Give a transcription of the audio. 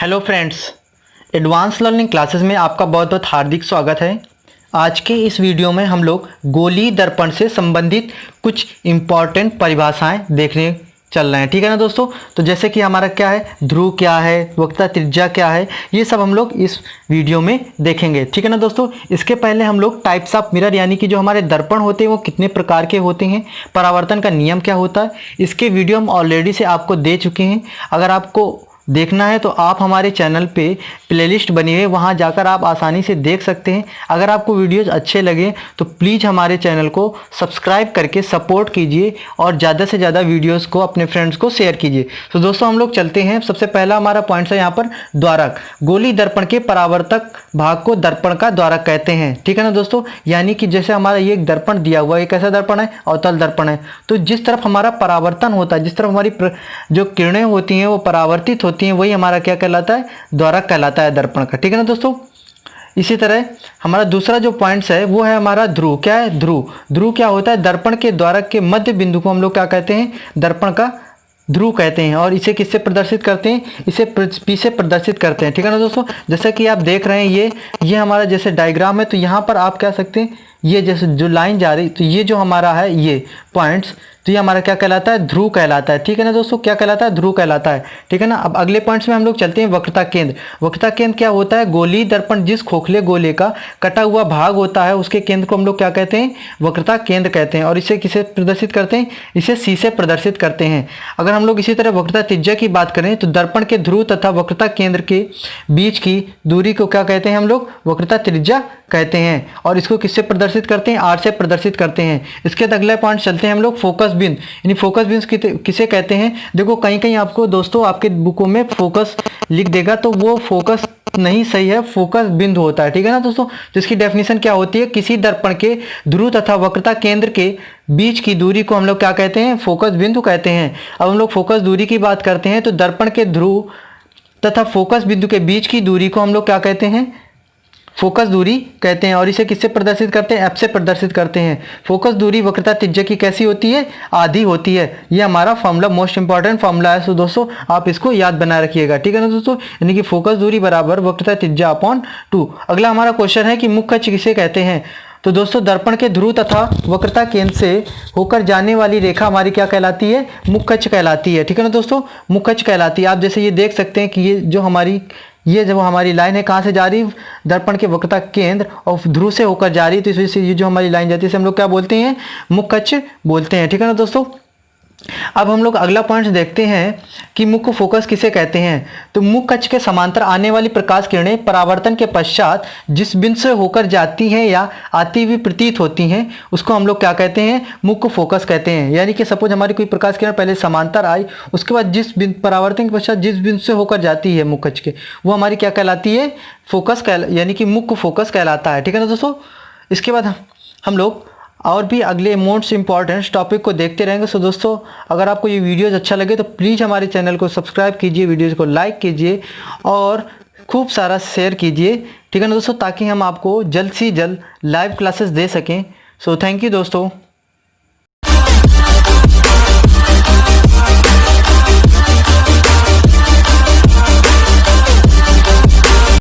Hello friends, advance learning classes में आपका बहुत बहुत हार्दिक स्वागत है। आज के इस वीडियो में हम लोग गोलीय दर्पण से संबंधित कुछ इम्पॉर्टेंट परिभाषाएं देखने चल रहे हैं। ठीक है ना दोस्तों। तो जैसे कि हमारा क्या है, ध्रुव क्या है, वक्रता त्रिज्या क्या है, ये सब हम लोग इस वीडियो में देखेंगे। ठीक है ना दोस्तों। इसके पहले हम लोग टाइप्स ऑफ मिरर यानी कि जो हमारे दर्पण होते हैं वो कितने प्रकार के होते हैं, परावर्तन का नियम क्या होता है, इसके वीडियो हम ऑलरेडी से आपको दे चुके हैं। अगर आपको देखना है तो आप हमारे चैनल पे प्लेलिस्ट बनी है, वहाँ जाकर आप आसानी से देख सकते हैं। अगर आपको वीडियोस अच्छे लगे तो प्लीज़ हमारे चैनल को सब्सक्राइब करके सपोर्ट कीजिए और ज़्यादा से ज़्यादा वीडियोस को अपने फ्रेंड्स को शेयर कीजिए। तो दोस्तों हम लोग चलते हैं। सबसे पहला हमारा पॉइंट है यहाँ पर द्वारक। गोलीय दर्पण के परावर्तक भाग को दर्पण का द्वारक कहते हैं। ठीक है ना दोस्तों। यानी कि जैसे हमारा ये एक दर्पण दिया हुआ है, कैसा दर्पण है, अवतल दर्पण है। तो जिस तरफ हमारा परावर्तन होता है, जिस तरफ हमारी जो किरणें होती हैं वो परावर्तित होती हैं, वही हमारा क्या कहलाता है, द्वारक कहलाता है दर्पण का। ठीक है ना दोस्तों। इसी तरह हमारा दूसरा जो पॉइंट्स है वो है हमारा ध्रुव। क्या है, ध्रुव। ध्रुव क्या होता है, दर्पण के द्वारक के मध्य बिंदु को हम लोग क्या कहते हैं, दर्पण का ध्रुव कहते हैं। और इसे किससे प्रदर्शित करते हैं, इसे पी से प्रदर्शित करते हैं। ठीक है ना दोस्तों। जैसा कि आप देख रहे हैं ये हमारा जैसे डायग्राम है, तो यहाँ पर आप कह सकते हैं ये जैसे जो लाइन जा रही, तो ये जो हमारा है ये पॉइंट्स, तो ये हमारा क्या कहलाता है, ध्रुव कहलाता है। ठीक है ना दोस्तों। क्या कहलाता है, ध्रुव कहलाता है। ठीक है ना। अब अगले पॉइंट्स में हम लोग चलते हैं। वक्रता केंद्र। वक्रता केंद्र क्या होता है, गोलीय दर्पण जिस खोखले गोले का कटा हुआ भाग होता है उसके केंद्र को हम लोग क्या कहते हैं, वक्रता केंद्र कहते हैं। और इसे किसे प्रदर्शित करते हैं, इसे सी से प्रदर्शित करते हैं। अगर हम लोग इसी तरह वक्रता त्रिज्या की बात करें तो दर्पण के ध्रुव तथा वक्रता केंद्र के बीच की दूरी को क्या कहते हैं, हम लोग वक्रता त्रिज्या कहते हैं। और इसको किससे प्रदर्शित करते हैं, आर से प्रदर्शित करते हैं। इसके बाद अगले पॉइंट चलते हैं हम लोग फोकस बिंदु। यानी फोकस बिंदु किसे कहते हैं, देखो कहीं कहीं आपको दोस्तों आपके बुकों में फोकस लिख देगा, तो वो फोकस नहीं सही है, फोकस बिंदु होता है। ठीक है ना दोस्तों। तो इसकी डेफिनेशन क्या होती है, किसी दर्पण के ध्रुव तथा वक्रता केंद्र के बीच की दूरी को हम लोग क्या कहते हैं, फोकस बिंदु कहते हैं। अब हम लोग फोकस दूरी की बात करते हैं तो दर्पण के ध्रुव तथा फोकस बिंदु के बीच की दूरी को हम लोग क्या कहते हैं, फोकस दूरी कहते हैं। और इसे किससे प्रदर्शित करते हैं, एफ से प्रदर्शित करते हैं। फोकस दूरी वक्रता त्रिज्या की कैसी होती है, आधी होती है। ये हमारा फॉर्मूला मोस्ट इंपॉर्टेंट फॉर्मूला है। तो दोस्तों आप इसको याद बनाए रखिएगा। ठीक है ना दोस्तों। यानी कि फोकस दूरी बराबर वक्रता त्रिज्या अपॉन 2। अगला हमारा क्वेश्चन है कि मुख्य अक्ष किसे कहते हैं। तो दोस्तों दर्पण के ध्रुव तथा वक्रता केंद्र से होकर जाने वाली रेखा हमारी क्या कहलाती है, मुख्य अक्ष कहलाती है। ठीक है ना दोस्तों, मुख्य अक्ष कहलाती है। आप जैसे ये देख सकते हैं कि ये जब हमारी लाइन है कहाँ से जा रही, दर्पण के वक्रता केंद्र और ध्रुव से होकर जा रही, तो इस वजह से ये जो हमारी लाइन जाती है इसे हम लोग क्या बोलते हैं, मुख्य अक्ष बोलते हैं। ठीक है ना दोस्तों। अब हम लोग अगला पॉइंट देखते हैं कि मुख्य फोकस किसे कहते हैं। तो मुख्य अक्ष के समांतर आने वाली प्रकाश किरणें परावर्तन के पश्चात जिस बिंदु से होकर जाती हैं या आती हुई प्रतीत होती हैं उसको हम लोग क्या कहते हैं, मुख्य फोकस कहते हैं। यानी कि सपोज हमारी कोई प्रकाश किरण पहले समांतर आई, उसके बाद जिस बिंदु परावर्तन के पश्चात जिस बिंदु से होकर जाती है मुख्य अक्ष के, वो हमारी क्या कहलाती है, फोकस यानी कि मुख्य फोकस कहलाता है। ठीक है ना दोस्तों। इसके बाद हम लोग और भी अगले मोस्ट इंपॉर्टेंट टॉपिक को देखते रहेंगे। सो दोस्तों अगर आपको ये वीडियोज़ अच्छा लगे तो प्लीज़ हमारे चैनल को सब्सक्राइब कीजिए, वीडियोज़ को लाइक कीजिए और खूब सारा शेयर कीजिए। ठीक है ना दोस्तों, ताकि हम आपको जल्द से जल्द लाइव क्लासेस दे सकें। सो थैंक यू दोस्तों।